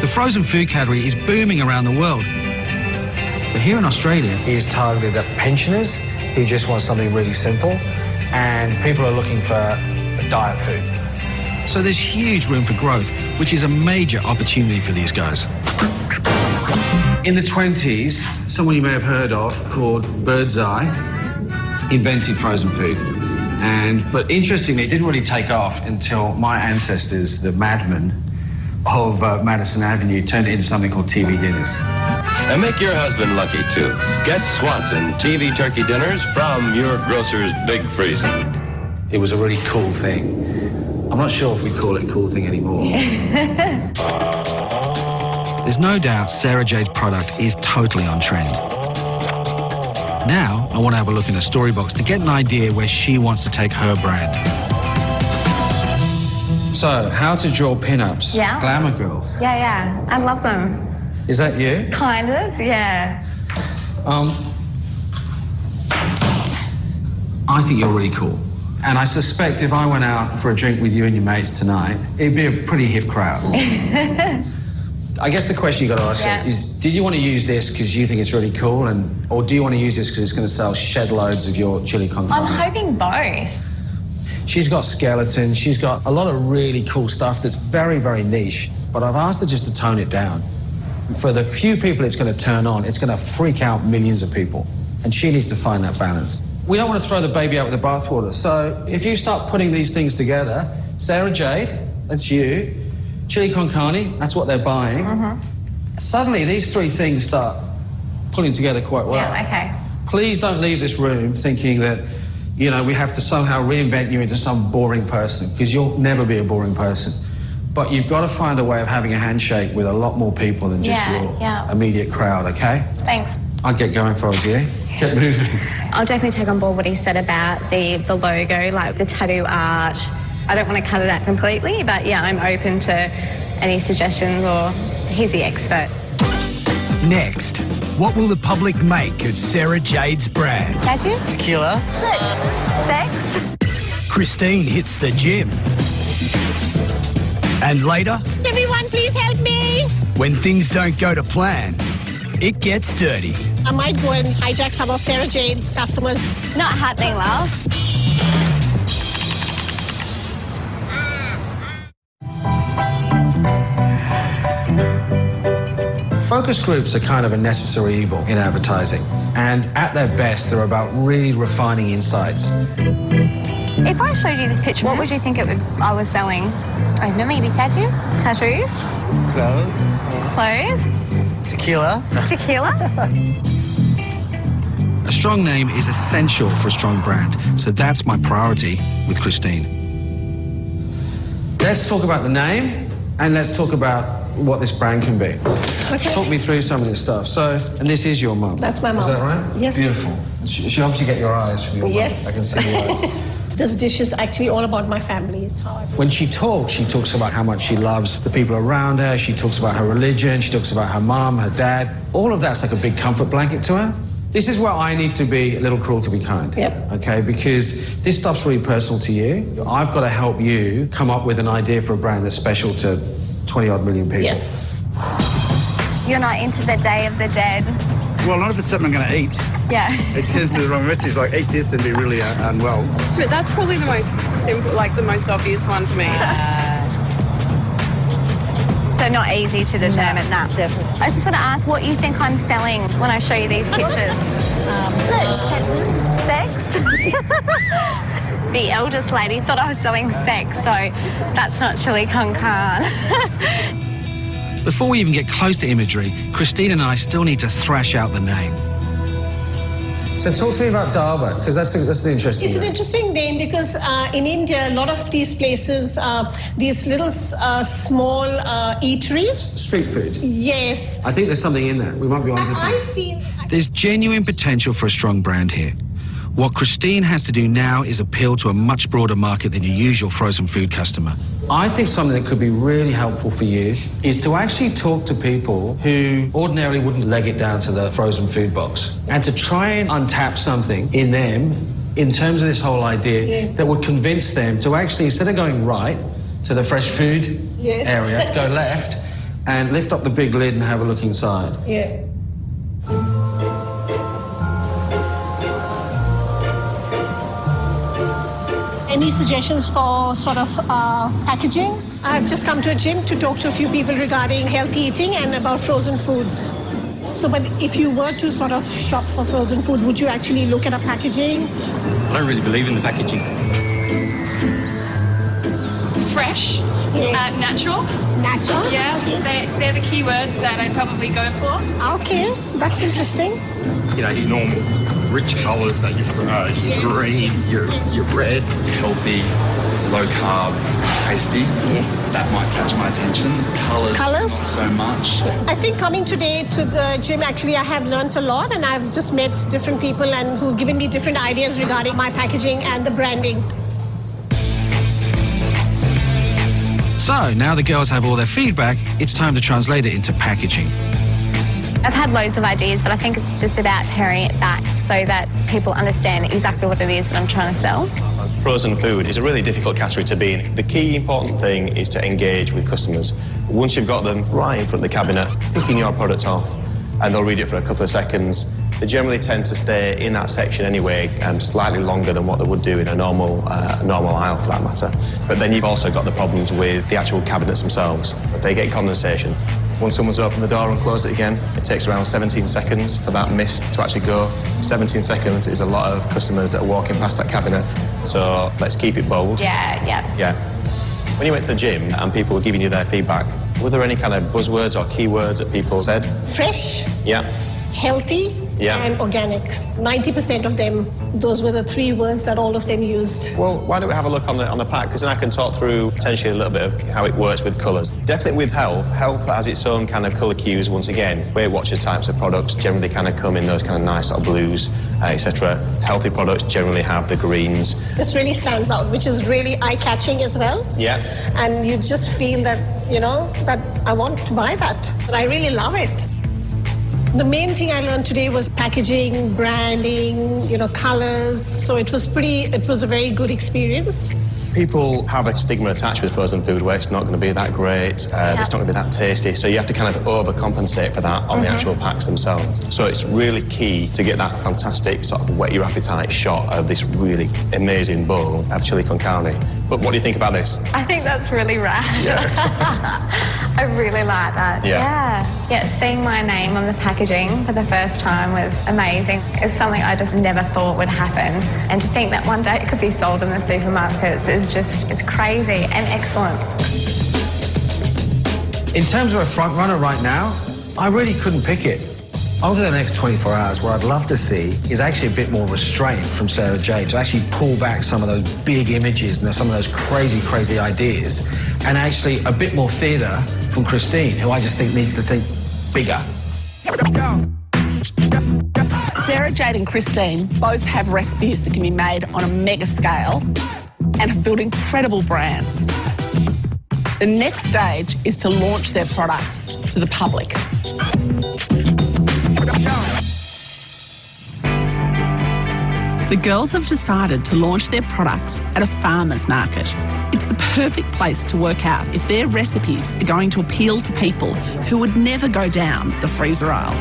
The frozen food category is booming around the world. But here in Australia, It is targeted at pensioners who just want something really simple, and people are looking for diet food. so there's huge room for growth, which is a major opportunity for these guys. In the 20s, someone you may have heard of called Birdseye invented frozen food. But interestingly, it didn't really take off until my ancestors, the madmen of Madison Avenue, turned it into something called TV dinners. And make your husband lucky, too. Get Swanson TV turkey dinners from your grocer's Big Freezer. It was a really cool thing. I'm not sure if we call it a cool thing anymore. There's no doubt Sarah Jade's product is totally on trend. Now, I want to have a look in the Storybox to get an idea where she wants to take her brand. So, how to draw pin-ups? Yeah. Glamour girls. Yeah. I love them. Is that you? Kind of, yeah. I think you're really cool. And I suspect if I went out for a drink with you and your mates tonight, it'd be a pretty hip crowd. I guess the question you got to ask is, did you want to use this because you think it's really cool, or do you want to use this because it's going to sell shed loads of your chili con carne? I'm hoping both. She's got skeletons, she's got a lot of really cool stuff that's very, very niche, but I've asked her just to tone it down. For the few people it's going to turn on, it's going to freak out millions of people, and she needs to find that balance. We don't want to throw the baby out with the bathwater, so if you start putting these things together, Sarah Jade, that's you, chili con carne, that's what they're buying. Suddenly, these three things start pulling together quite well. Yeah, okay. Please don't leave this room thinking that, you know, we have to somehow reinvent you into some boring person, because you'll never be a boring person. But you've got to find a way of having a handshake with a lot more people than just your immediate crowd, okay? Thanks. I'd get going if I was you. Get moving. I'll definitely take on board what he said about the logo, like the tattoo art. I don't want to cut it out completely, but yeah, I'm open to any suggestions, or he's the expert. Next, what will the public make of Sarah Jade's brand? Tattoo? Tequila. Sex? Christine hits the gym. And later, Everyone, please help me. when things don't go to plan, it gets dirty. I might go and hijack some of Sarah Jade's customers. Not happening, love. Focus groups are kind of a necessary evil in advertising. And at their best, they're about really refining insights. If I showed you this picture, what would you think I was selling? I don't know, maybe tattoos? Clothes? Tequila. Tequila? A strong name is essential for a strong brand, so that's my priority with Christine. Let's talk about the name, and let's talk about what this brand can be. Okay. Talk me through some of this stuff. So, and this is your mum? That's my mum. Is that right? Yes. Beautiful. She obviously get your eyes from your mum. Yes. I can see the eyes. This dish is actually all about my family. Is how I When she talks about how much she loves the people around her. She talks about her religion. She talks about her mum, her dad. All of that's like a big comfort blanket to her. This is where I need to be a little cruel to be kind. Yep. Okay, because this stuff's really personal to you. I've got to help you come up with an idea for a brand that's special to 20-odd million people. Yes. You're not into the Day of the Dead? Well, not if it's something I'm going to eat. Yeah. It tends to the wrong message, like eat this and be really unwell. But that's probably the most simple, like the most obvious one to me. So not easy to determine that. Definitely. I just want to ask what you think I'm selling when I show you these pictures. Sex? The eldest lady thought I was selling sex, so that's not chili con carne. Before we even get close to imagery, Christine and I still need to thrash out the name. So talk to me about Dhaba, because that's an interesting It's an name. interesting name because in India, a lot of these places, these little small eateries. Street food. Yes. I think there's something in that. We might be on to I something. feel... There's genuine potential for a strong brand here. What Christine has to do now is appeal to a much broader market than your usual frozen food customer. I think something that could be really helpful for you is to actually talk to people who ordinarily wouldn't leg it down to the frozen food box, and to try and untap something in them in terms of this whole idea that would convince them to actually, instead of going right to the fresh food area, to go left and lift up the big lid and have a look inside. Yeah. Any suggestions for sort of packaging? I've just come to a gym to talk to a few people regarding healthy eating and about frozen foods. So, but if you were to sort of shop for frozen food, would you actually look at a packaging? I don't really believe in the packaging. Fresh, natural. Natural? Yeah, Okay. they're the key words that I'd probably go for. Okay, that's interesting. You know, your normal rich colours that your green, your red. Healthy, low carb, tasty. That might catch my attention. Colours, not so much. I think coming today to the gym, actually, I have learnt a lot, and I've just met different people and who've given me different ideas regarding my packaging and the branding. So, now the girls have all their feedback, it's time to translate it into packaging. I've had loads of ideas, but I think it's just about paring it back so that people understand exactly what it is that I'm trying to sell. Frozen food is a really difficult category to be in. The key important thing is to engage with customers. Once you've got them right in front of the cabinet, picking your product off, and they'll read it for a couple of seconds, they generally tend to stay in that section anyway, slightly longer than what they would do in a normal aisle for that matter. But then you've also got the problems with the actual cabinets themselves. They get condensation. Once someone's opened the door and closed it again, it takes around 17 seconds for that mist to actually go. 17 seconds is a lot of customers that are walking past that cabinet. So let's keep it bold. Yeah. When you went to the gym and people were giving you their feedback, were there any kind of buzzwords or keywords that people said? Fresh, Yeah. healthy, and organic. 90% of them, those were the 3 words that all of them used. Well, why don't we have a look on the pack, because then I can talk through potentially a little bit of how it works with colours. Definitely with health has its own kind of colour cues once again. Weight Watchers types of products generally kind of come in those kind of nice sort of blues, etc. Healthy products generally have the greens. This really stands out, which is really eye-catching as well. Yeah. And you just feel that, you know, that I want to buy that. And I really love it. The main thing I learned today was packaging, branding, you know, colours. So it was a very good experience. People have a stigma attached with frozen food where it's not going to be that great, it's not going to be that tasty, so you have to kind of overcompensate for that on the actual packs themselves. So it's really key to get that fantastic sort of whet your appetite shot of this really amazing bowl of chili con carne. But what do you think about this? I think that's really rad. Yeah. I really like that. Yeah, seeing my name on the packaging for the first time was amazing. It's something I just never thought would happen. And to think that one day it could be sold in the supermarkets is just, it's crazy and excellent. In terms of a front runner right now, I really couldn't pick it. Over the next 24 hours, what I'd love to see is actually a bit more restraint from Sarah Jade to actually pull back some of those big images and some of those crazy, crazy ideas, and actually a bit more theatre from Christine, who I just think needs to think bigger. Sarah Jade and Christine both have recipes that can be made on a mega scale and have built incredible brands. The next stage is to launch their products to the public. The girls have decided to launch their products at a farmer's market. It's the perfect place to work out if their recipes are going to appeal to people who would never go down the freezer aisle.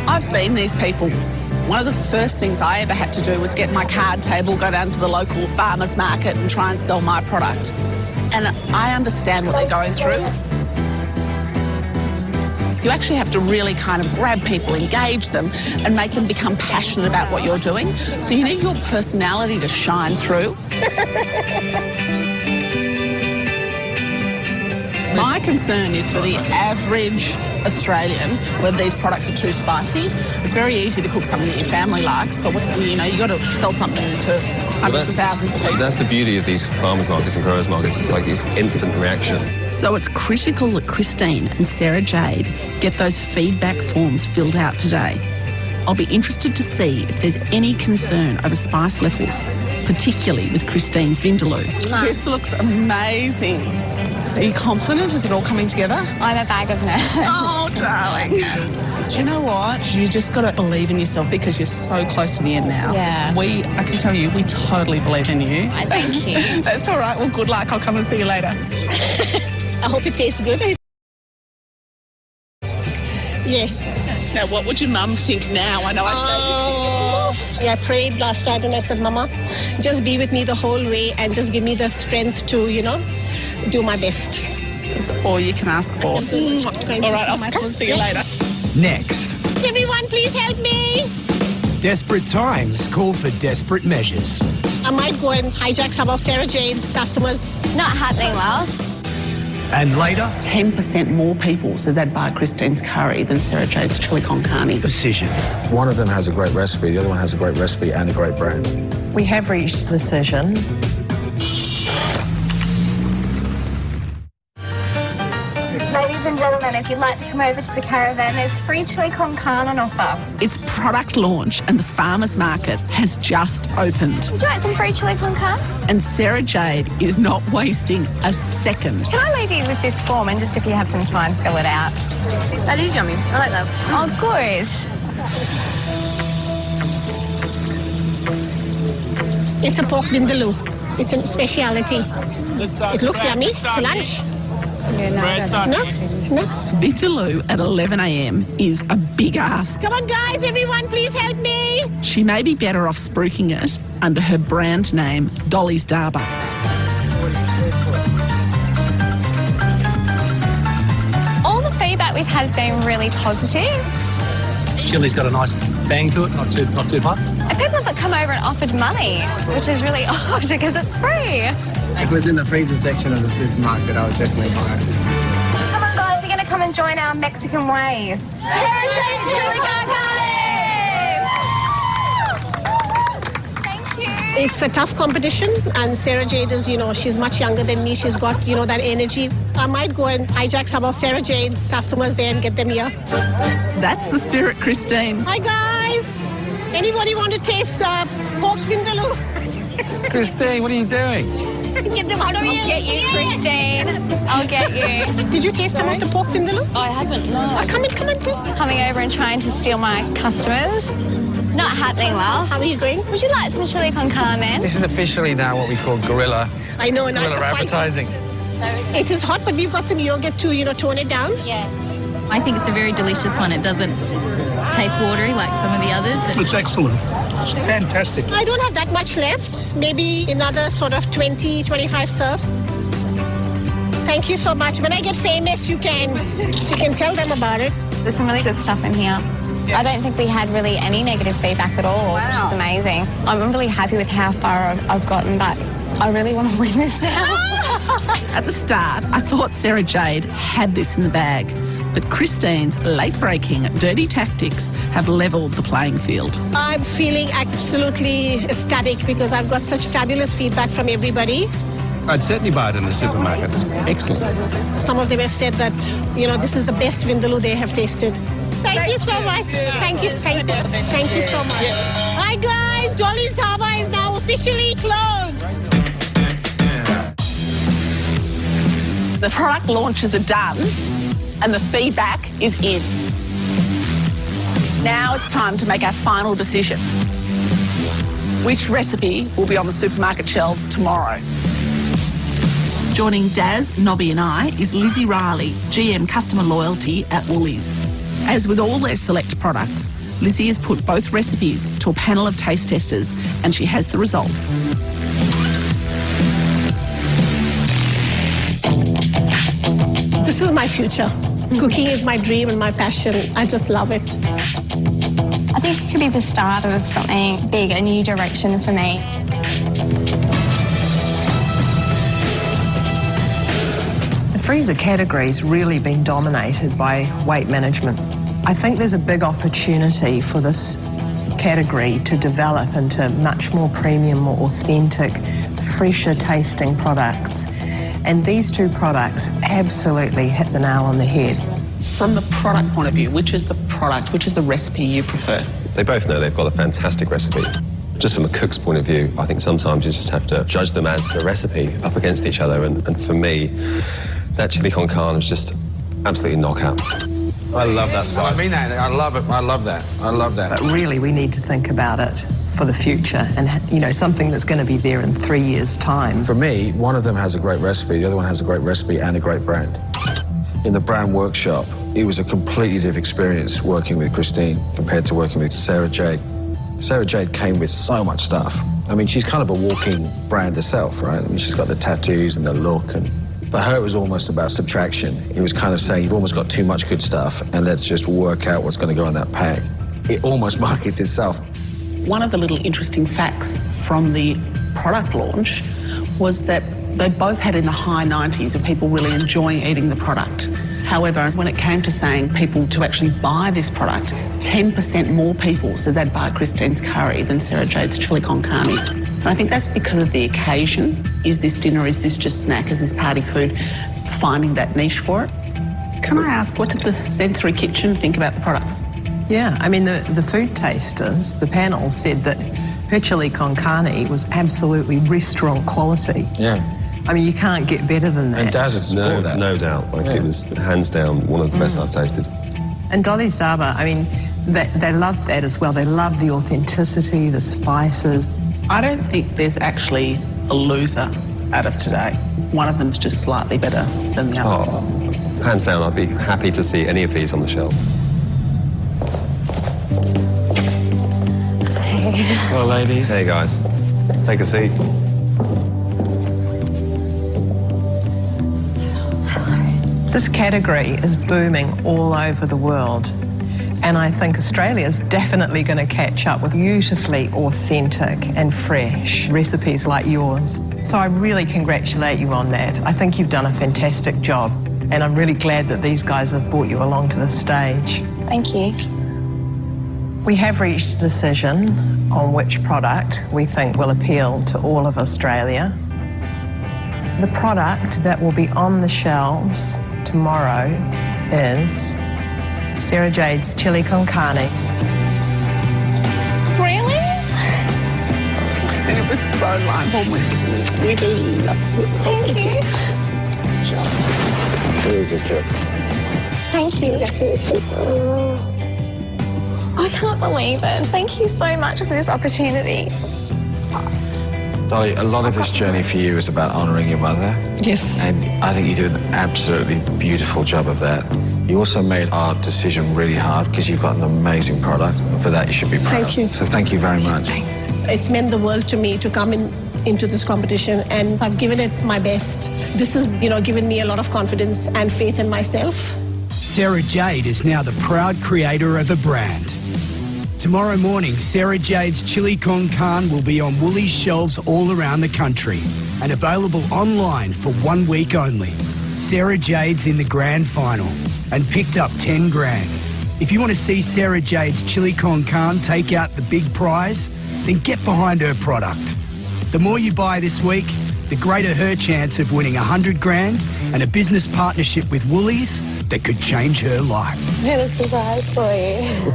I've been these people. One of the first things I ever had to do was get my card table, go down to the local farmer's market and try and sell my product. And I understand what they're going through. You actually have to really kind of grab people, engage them, and make them become passionate about what you're doing. So you need your personality to shine through. My concern is for the average Australian, whether these products are too spicy. It's very easy to cook something that your family likes, but you know, you got to sell something to hundreds of thousands of people. That's the beauty of these farmers markets and growers markets. It's like this instant reaction. So it's critical that Christine and Sarah Jade get those feedback forms filled out today. I'll be interested to see if there's any concern over spice levels, particularly with Christine's Vindaloo. This looks amazing. Are you confident? Is it all coming together? I'm a bag of nerves. Oh, darling. Do you know what? You just got to believe in yourself because you're so close to the end now. Yeah. I can tell you, we totally believe in you. Thank you. That's all right. Well, good luck. I'll come and see you later. I hope it tastes good. Yeah. Now, what would your mum think now? I know I say this. Yeah, I prayed last night and I said, Mama, just be with me the whole way and just give me the strength to, do my best. It's all you can ask for. All right, I'll come and see you later. Next, Everyone, please help me. desperate times call for desperate measures. I might go and hijack some of Sarah Jane's customers. Not happening well. And later, 10% more people said they'd buy Christine's curry than Sarah Jade's chili con carne. decision. One of them has a great recipe, the other one has a great recipe and a great brand. We have reached a decision. Ladies and gentlemen, if you'd like to come over to the caravan, there's free chili con carne on offer. Its product launch and the farmers market has just opened. Would you like some free chili con carne? And Sarah Jade is not wasting a second. Can I leave you with this form and just if you have some time, fill it out? That is yummy. I like that. Oh, good. It's a pork vindaloo. It's a speciality. It looks yummy. It's a lunch. No? Vindaloo at 11 a.m. is a big ask. Come on, guys, everyone, please help me. She may be better off spruiking it under her brand name, Dolly's Darba. All the feedback we've had has been really positive. Chili's got a nice bang to it, not too hot. I've had some that come over and offered money, which is really odd because it's free. If it was in the freezer section of the supermarket, I would definitely buy it. Come on, guys, we're going to come and join our Mexican wave. Sarah Jane's chili con carne! Thank you. It's a tough competition, and Sarah Jade is, she's much younger than me. She's got, that energy. I might go and hijack some of Sarah Jade's customers there and get them here. That's the spirit, Christine. Hi, guys. Anybody want to taste pork vindaloo? Christine, what are you doing? Get them out of here. I'll get you, Christine. I'll get you. Did you taste some of the pork vindaloo? I haven't, no. Come in, please. Coming over and trying to steal my customers. Not happening well. How are you going? Would you like some chili con carne, man? This is officially now what we call guerrilla. I know, now it's a fight. advertising. It is hot, but we've got some yogurt to, tone it down. Yeah. I think it's a very delicious one. It doesn't taste watery like some of the others. It's excellent. Fantastic. I don't have that much left. Maybe another sort of 20, 25 serves. Thank you so much. When I get famous, you can tell them about it. There's some really good stuff in here. Yeah. I don't think we had really any negative feedback at all, which is amazing. I'm really happy with how far I've gotten, but I really want to win this now. At the start, I thought Sarah Jade had this in the bag. But Christine's late-breaking dirty tactics have levelled the playing field. I'm feeling absolutely ecstatic because I've got such fabulous feedback from everybody. I'd certainly buy it in the supermarket. It's excellent. Some of them have said that, this is the best vindaloo they have tasted. Thank you so much. Thank you so much. Hi, guys. Dolly's Darba is now officially closed. The product launches are done and the feedback is in. Now it's time to make our final decision. Which recipe will be on the supermarket shelves tomorrow? Joining Daz, Nobby and I is Lizzie Riley, GM Customer Loyalty at Woolies. As with all their select products, Lizzie has put both recipes to a panel of taste testers and she has the results. This is my future. Cooking is my dream and my passion. I just love it. I think it could be the start of something big, a new direction for me. The freezer category's really been dominated by weight management. I think there's a big opportunity for this category to develop into much more premium, more authentic, fresher tasting products. And these two products absolutely hit the nail on the head. From the product point of view, which is the product, which is the recipe you prefer? They both know they've got a fantastic recipe. Just from a cook's point of view, I think sometimes you just have to judge them as a recipe up against each other. And for me, that chili con carne is just absolutely knockout. I love that spice. I mean that. I love it. I love that. I love that. But really, we need to think about it for the future and, you know, something that's going to be there in 3 years' time. For me, one of them has a great recipe, the other one has a great recipe and a great brand. In the brand workshop, it was a completely different experience working with Christine compared to working with Sarah Jade. Sarah Jade came with so much stuff. I mean, she's kind of a walking brand herself, right? I mean, she's got the tattoos and the look, and for her, it was almost about subtraction. It was kind of saying, you've almost got too much good stuff, and let's just work out what's going to go in that pack. It almost markets itself. One of the little interesting facts from the product launch was that they both had in the high 90s of people really enjoying eating the product. However, when it came to saying people to actually buy this product, 10% more people said they'd buy Christine's curry than Sarah Jade's chili con carne. And I think that's because of the occasion. Is this dinner, is this just snack, is this party food? Finding that niche for it. Can I ask, what did the Sensory Kitchen think about the products? Yeah, I mean, the food tasters, the panel, said that her chili con carne was absolutely restaurant quality. Yeah. I mean, you can't get better than that. And Daz would support that. No doubt. Like, it was hands down one of the best I've tasted. And Dolly's Daba, I mean, they loved that as well. They loved the authenticity, the spices. I don't think there's actually a loser out of today. One of them's just slightly better than the other. Oh, hands down, I'd be happy to see any of these on the shelves. Hello, ladies. Hey, guys. Take a seat. This category is booming all over the world. And I think Australia's definitely going to catch up with beautifully authentic and fresh recipes like yours. So I really congratulate you on that. I think you've done a fantastic job. And I'm really glad that these guys have brought you along to the stage. Thank you. We have reached a decision on which product we think will appeal to all of Australia. The product that will be on the shelves tomorrow is Sarah Jade's chili con carne. Really? Christine, it was so delightful. We do love it. Thank you. Thank you. I can't believe it. Thank you so much for this opportunity. Dolly, a lot of this journey for you is about honouring your mother. Yes. And I think you did an absolutely beautiful job of that. You also made our decision really hard because you've got an amazing product. And for that, you should be proud. Thank you. So thank you very much. Thanks. It's meant the world to me to come into this competition, and I've given it my best. This has, given me a lot of confidence and faith in myself. Sarah Jade is now the proud creator of a brand. Tomorrow morning, Sarah Jade's chili con carne will be on Woolies shelves all around the country and available online for 1 week only. Sarah Jade's in the grand final and picked up 10 grand. If you want to see Sarah Jade's chili con carne take out the big prize, then get behind her product. The more you buy this week, the greater her chance of winning 100 grand and a business partnership with Woolies that could change her life. I had a surprise for you. You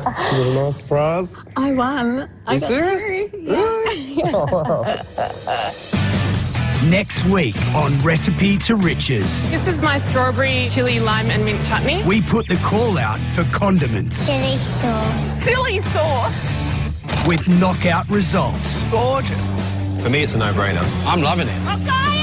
got a nice surprise? I won. You serious? Next week on Recipe to Riches, This is my strawberry, chili, lime and mint chutney. we put the call out for condiments Chili sauce. Silly sauce. with knockout results. Gorgeous. For me, it's a no-brainer. I'm loving it. Okay.